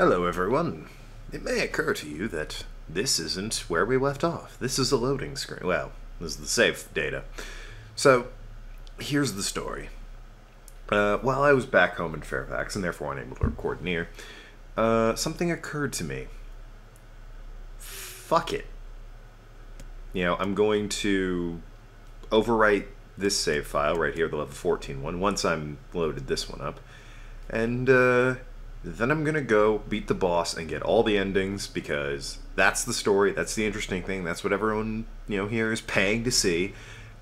Hello everyone. It may occur to you that this isn't where we left off. This is a loading screen. Well, this is the save data. So, here's the story. While I was back home in Fairfax, and therefore unable to record Nier, something occurred to me. Fuck it. I'm going to overwrite this save file right here, the level 14 one, once I'm loaded this one up. And, then I'm gonna go beat the boss and get all the endings, because that's the story, that's the interesting thing, that's what everyone, here is paying to see.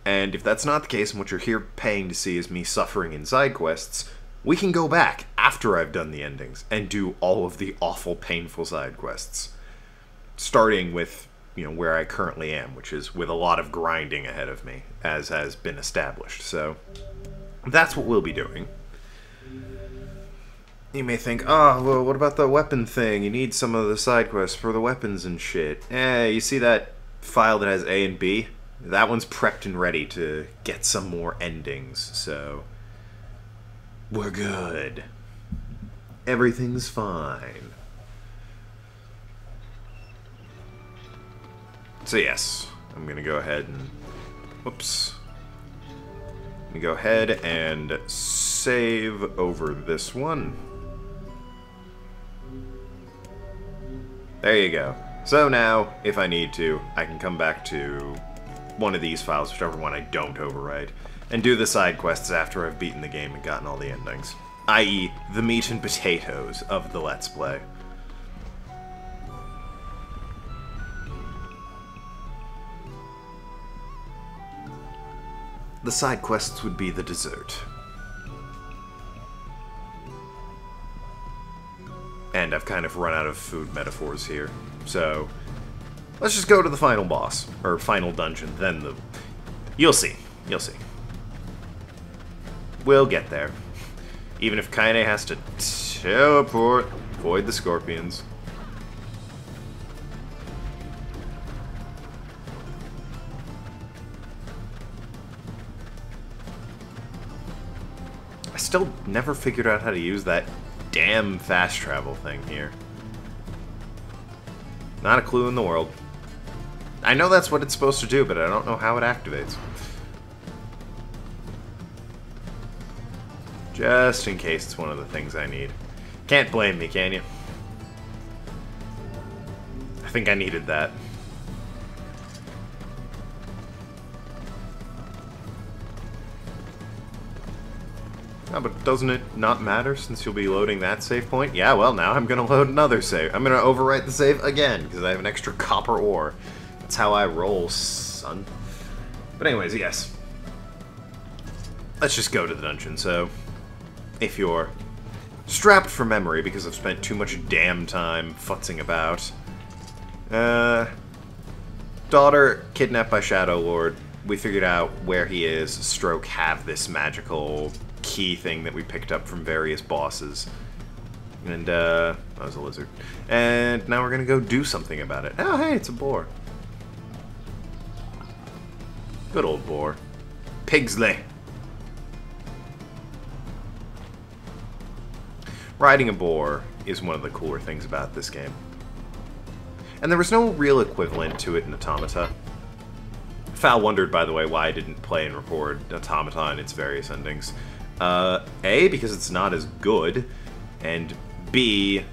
And if that's not the case, and what you're here paying to see is me suffering in side quests, we can go back after I've done the endings and do all of the awful, painful side quests. Starting with, where I currently am, which is with a lot of grinding ahead of me, as has been established. So, that's what we'll be doing. You may think, oh, well, what about the weapon thing? You need some of the side quests for the weapons and shit. You see that file that has A and B? That one's prepped and ready to get some more endings, so we're good. Everything's fine. So yes, I'm gonna go ahead and, whoops. I'm gonna go ahead and save over this one. There you go. So now, if I need to, I can come back to one of these files, whichever one I don't overwrite, and do the side quests after I've beaten the game and gotten all the endings. I.e., the meat and potatoes of the Let's Play. The side quests would be the dessert. And I've kind of run out of food metaphors here. So, let's just go to the final boss, or final dungeon, then the... You'll see. You'll see. We'll get there. Even if Kaine has to teleport, avoid the scorpions. I still never figured out how to use that damn fast travel thing here. Not a clue in the world. I know that's what it's supposed to do, but I don't know how it activates. Just in case it's one of the things I need. Can't blame me, can you? I think I needed that. Oh, but doesn't it not matter since you'll be loading that save point? Yeah, well, now I'm going to load another save. I'm going to overwrite the save again, because I have an extra copper ore. That's how I roll, son. But anyways, yes. Let's just go to the dungeon, so... If you're strapped for memory, because I've spent too much damn time futzing about. Daughter kidnapped by Shadow Lord. We figured out where he is, stroke have this magical... key thing that we picked up from various bosses. And, that was a lizard. And now we're gonna go do something about it. Oh, hey, it's a boar. Good old boar. Pigsley. Riding a boar is one of the cooler things about this game. And there was no real equivalent to it in Automata. Fowl wondered, by the way, why I didn't play and record Automata and its various endings. A, because it's not as good, and B,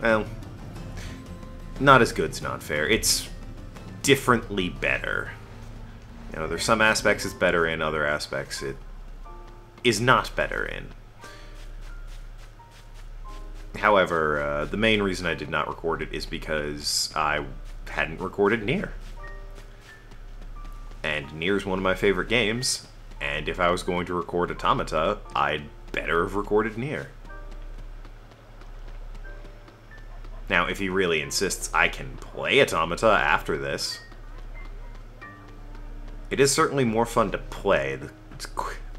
well, not as good's not fair. It's differently better. There's some aspects it's better in, other aspects it is not better in. However, the main reason I did not record it is because I hadn't recorded Nier. And Nier is one of my favorite games. And if I was going to record Automata, I'd better have recorded Nier. Now, if he really insists I can play Automata after this, it is certainly more fun to play. The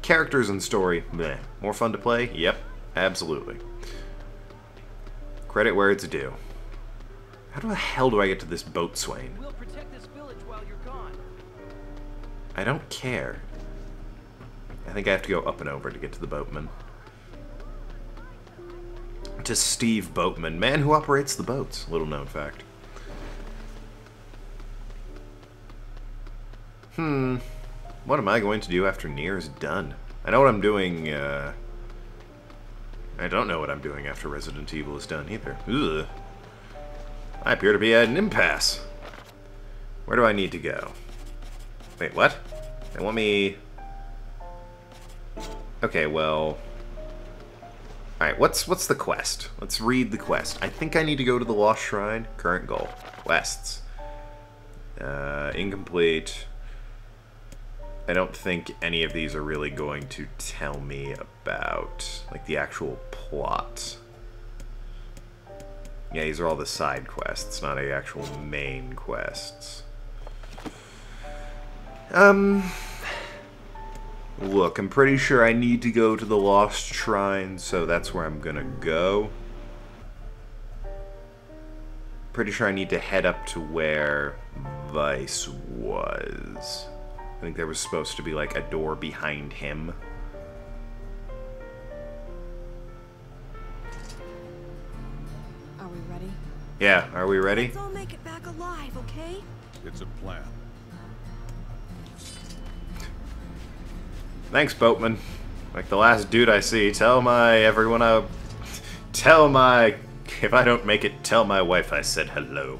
characters and story, meh. More fun to play? Yep, absolutely. Credit where it's due. How the hell do I get to this boatswain? We'll protect this village while you're gone. I don't care. I think I have to go up and over to get to the boatman. to Steve Boatman, man who operates the boats. Little known fact. What am I going to do after Nier is done? I know what I'm doing, I don't know what I'm doing after Resident Evil is done, either. Ugh. I appear to be at an impasse. Where do I need to go? Wait, what? They want me... Okay, well... Alright, what's the quest? Let's read the quest. I think I need to go to the Lost Shrine. Current goal. Quests. Incomplete. I don't think any of these are really going to tell me about, like, the actual plot. Yeah, these are all the side quests, not the actual main quests. Look, I'm pretty sure I need to go to the Lost Shrine, so that's where I'm gonna go. Pretty sure I need to head up to where Vice was. I think there was supposed to be, like, a door behind him. Are we ready? Yeah, are we ready? Let's all make it back alive, okay? It's a plan. Thanks, Boatman. Like the last dude I see, if I don't make it, tell my wife I said hello.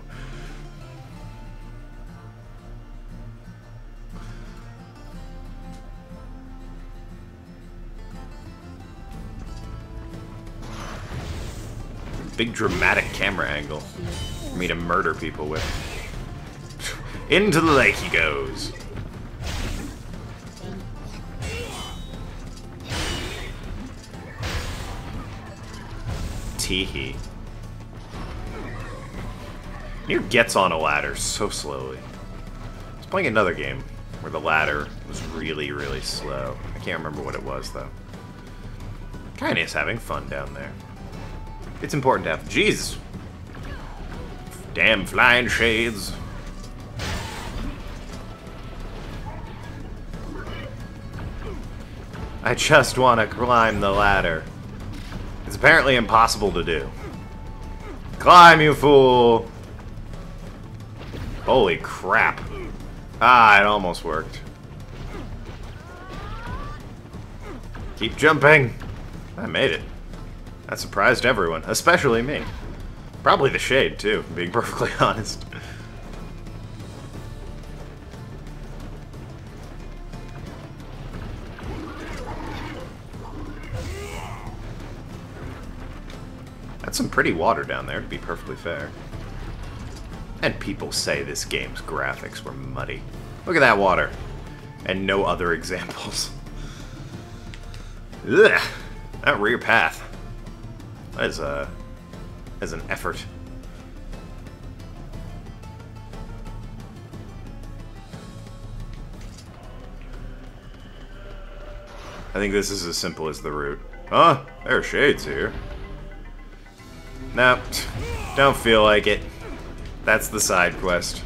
Big dramatic camera angle for me to murder people with. Into the lake he goes. Teehee. Nier gets on a ladder so slowly. I was playing another game where the ladder was really, really slow. I can't remember what it was, though. Kinda is having fun down there. It's important to have... Jesus! Damn flying shades. I just want to climb the ladder. It's apparently impossible to do. Climb, you fool! Holy crap. Ah, it almost worked. Keep jumping! I made it. That surprised everyone, especially me. Probably the shade, too, being perfectly honest. That's some pretty water down there, to be perfectly fair. And people say this game's graphics were muddy. Look at that water. And no other examples. Ugh! That rear path. That is an effort. I think this is as simple as the route. Huh? There are shades here. Nope. Don't feel like it. That's the side quest.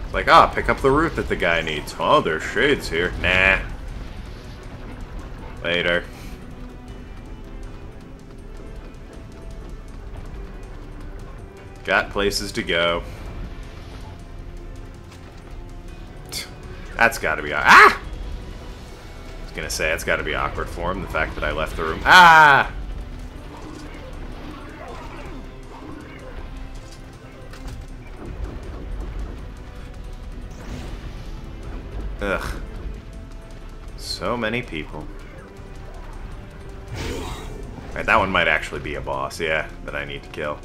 It's like, ah, pick up the route that the guy needs. Oh, there's shades here. Nah. Later. Got places to go. That's gotta be... Ah! I was gonna say, that's gotta be awkward for him, the fact that I left the room. Ah! Ugh. So many people. Alright, that one might actually be a boss, yeah, that I need to kill.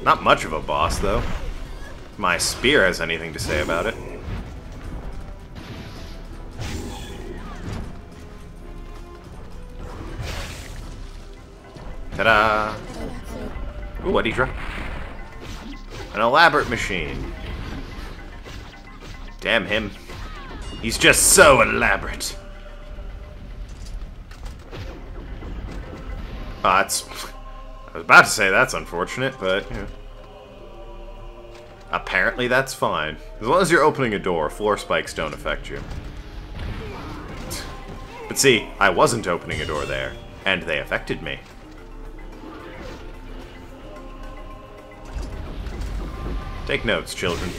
Not much of a boss, though. If my spear has anything to say about it. Ta-da! Ooh, what'd he drop? An elaborate machine. Damn him. He's just so elaborate. Oh, that's... I was about to say that's unfortunate, but, you know. Apparently that's fine. As long as you're opening a door, floor spikes don't affect you. But see, I wasn't opening a door there, and they affected me. Take notes, children.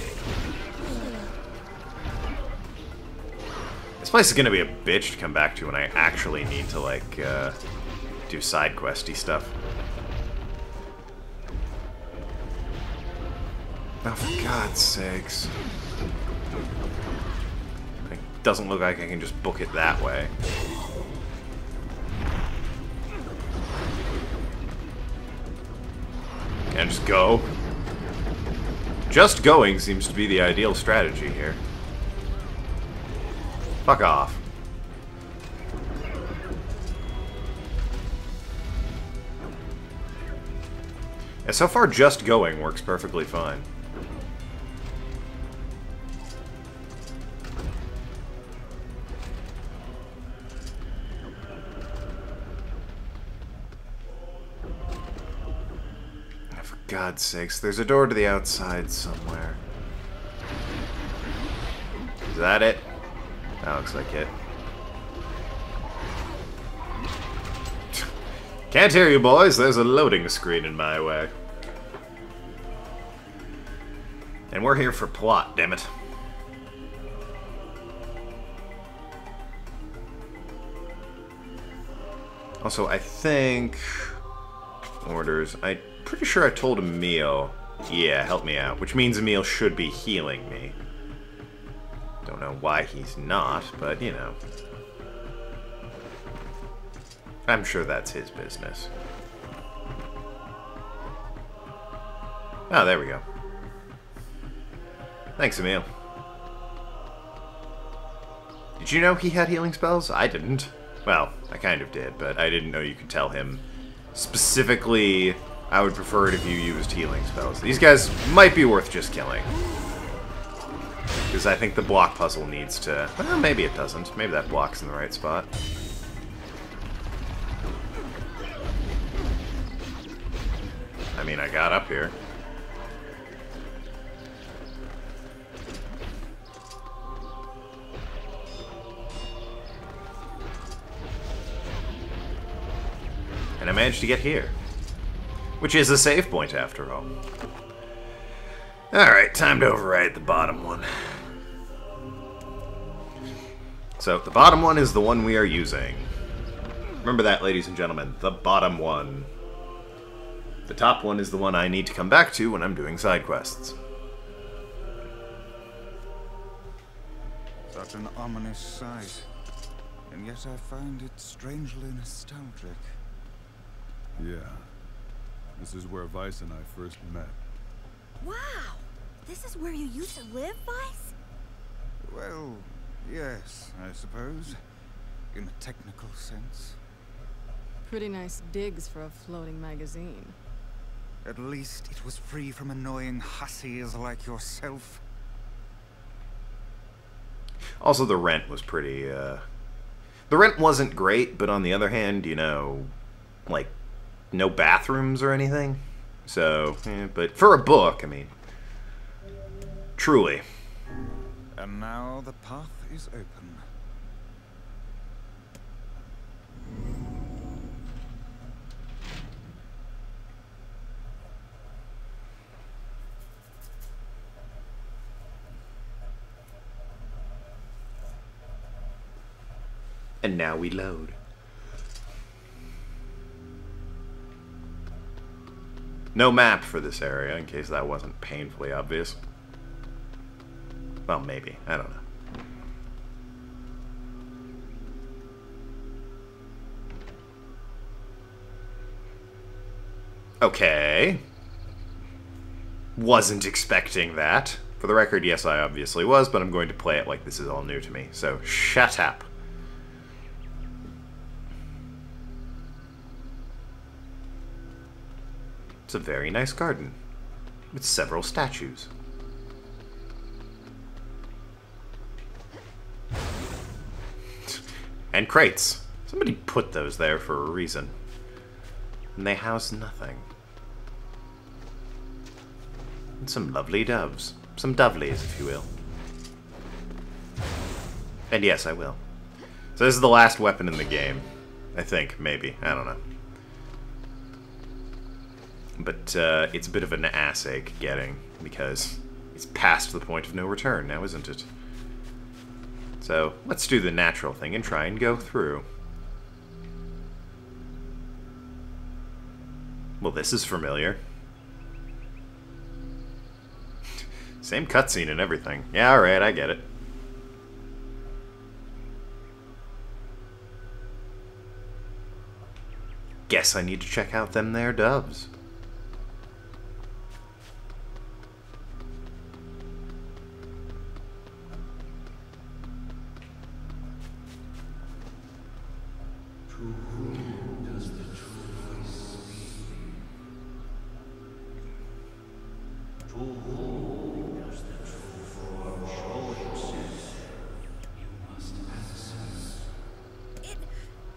This place is gonna be a bitch to come back to when I actually need to, like, do side questy stuff. Oh, for God's sakes. It doesn't look like I can just book it that way. Can I just go? Just going seems to be the ideal strategy here. Fuck off. Yeah, so far just going works perfectly fine. For God's sakes, there's a door to the outside somewhere. Is that it? That looks like it. Can't hear you, boys. There's a loading screen in my way. And we're here for plot, damn it. Also, I think... Orders. I'm pretty sure I told Emil, yeah, help me out. Which means Emil should be healing me. Don't know why he's not, but, you know. I'm sure that's his business. Oh, there we go. Thanks, Emil. Did you know he had healing spells? I didn't. Well, I kind of did, but I didn't know you could tell him. Specifically, I would prefer it if you used healing spells. These guys might be worth just killing. Because I think the block puzzle needs to... Well, maybe it doesn't. Maybe that block's in the right spot. I mean, I got up here. And I managed to get here. Which is a save point, after all. Alright, time to override the bottom one. So, the bottom one is the one we are using. Remember that, ladies and gentlemen. The bottom one. The top one is the one I need to come back to when I'm doing side quests. Such an ominous sight. And yet I find it strangely nostalgic. Yeah. This is where Vice and I first met. Wow! This is where you used to live, Vice? Well, yes, I suppose. In a technical sense. Pretty nice digs for a floating magazine. At least it was free from annoying hussies like yourself. Also, the rent was pretty, The rent wasn't great, but on the other hand, you know, like, no bathrooms or anything. So, but for a book, I mean, truly. And now the path is open. And now we load. No map for this area, in case that wasn't painfully obvious. Well, maybe. I don't know. Okay. Wasn't expecting that. For the record, yes, I obviously was, but I'm going to play it like this is all new to me. So, shut up. It's a very nice garden, with several statues. And crates. Somebody put those there for a reason. And they house nothing. And some lovely doves. Some dovelies, if you will. And yes, I will. So this is the last weapon in the game. I think, maybe. I don't know. but it's a bit of an ass ache getting, because it's past the point of no return now, isn't it? So, let's do the natural thing and try and go through. Well, this is familiar. Same cutscene and everything. Yeah, alright, I get it. Guess I need to check out them there doves.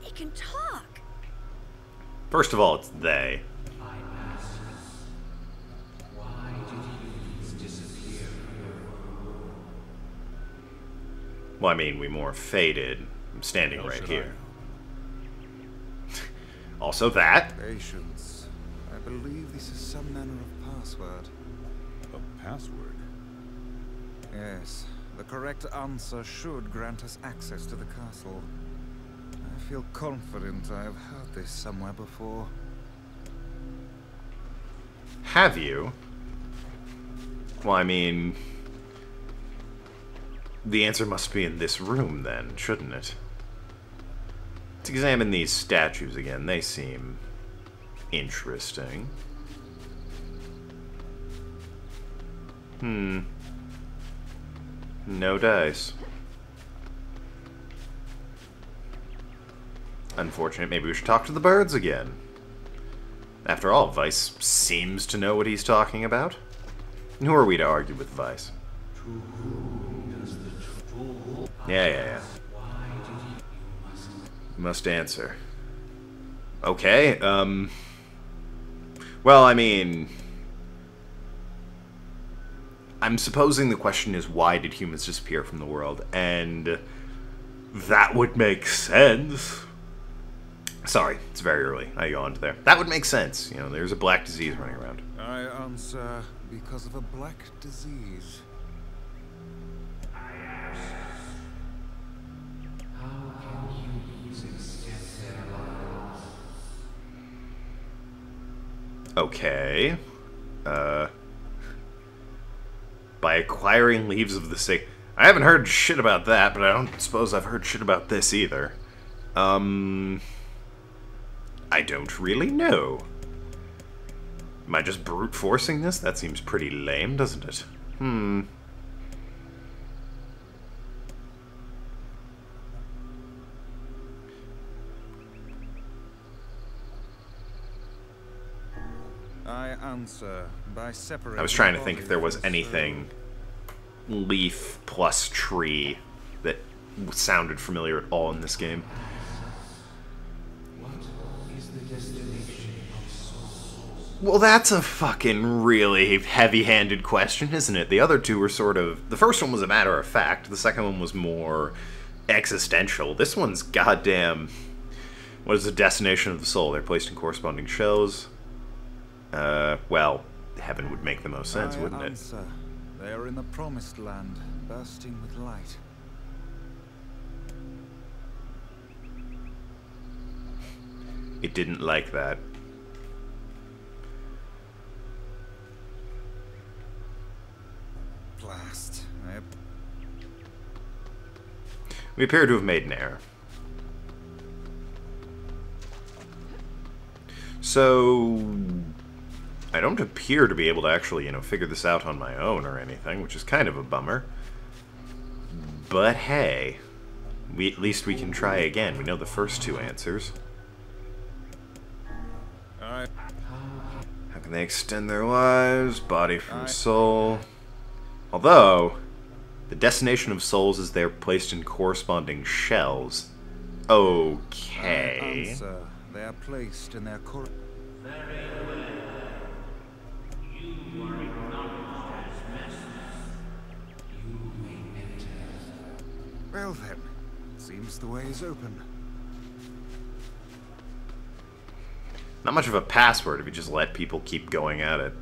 It can talk. First of all, it's they. Well, I mean, we more faded. I'm standing How right should here. Also that. Patience. I believe this is some manner of password. A password? Yes. The correct answer should grant us access to the castle. I feel confident I have heard this somewhere before. Have you? Well, I mean... the answer must be in this room, then, shouldn't it? Let's examine these statues again. They seem... interesting. No dice. Unfortunate. Maybe we should talk to the birds again. After all, Vice seems to know what he's talking about. And who are we to argue with Vice? Yeah. You must answer. Okay, well, I mean... I'm supposing the question is, why did humans disappear from the world? And... that would make sense. Sorry, it's very early. I yawned there. That would make sense. You know, there's a black disease running around. I answer because of a black disease. Okay. By acquiring leaves of the sick. I haven't heard shit about that, but I don't suppose I've heard shit about this either. I don't really know. Am I just brute forcing this? That seems pretty lame, doesn't it? I answer by separating. I was trying to think if there was anything leaf plus tree that sounded familiar at all in this game. Well, that's a fucking really heavy-handed question, isn't it? The other two were sort of... the first one was a matter of fact. The second one was more existential. This one's goddamn... what is the destination of the soul? They're placed in corresponding shells. Well, heaven would make the most sense, wouldn't it? Answer. They are in the promised land, bursting with light. It didn't like that. Blast. We appear to have made an error. So... I don't appear to be able to actually, figure this out on my own or anything, which is kind of a bummer. But hey, at least we can try again. We know the first two answers. Alright. How can they extend their lives? Body from soul. Although, the destination of souls is they're placed in corresponding shells. Okay. Answer. They are placed in their Well then, seems the way is open. Not much of a password if you just let people keep going at it.